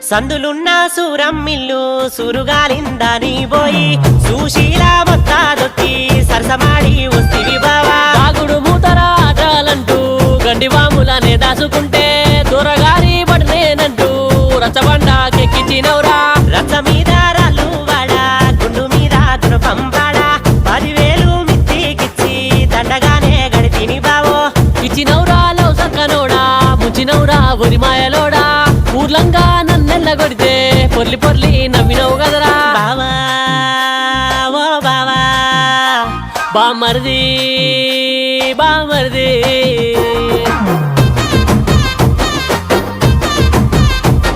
సందులున్న సూరమ్మిల్లు సురుగాలిందని పోయి సుశీల మొత్తాదొక్కి సరసమాడి వస్తివి బావా తాగుడు మూతరా ఆటలంటూ గండివాములనే దాసుకుంటే దూరగారి పడినేనంటూ రచ్చబండకెక్కించినవురా రచ్చ మీద రాళ్ళు వాడా గుండు మీద దురపంబాడా 10,000 మిత్తికిచ్చి దండగానే గడితిని బావో ఇచ్చినవురా లవ్ సంకనోడా ముంచినవురా ఒరి మాయలోడా ఊర్లంగా నన్నెల్లగొడితే పొర్లి పొర్లి నవ్వినవు కదరా బావా ఓ బావా బామర్ది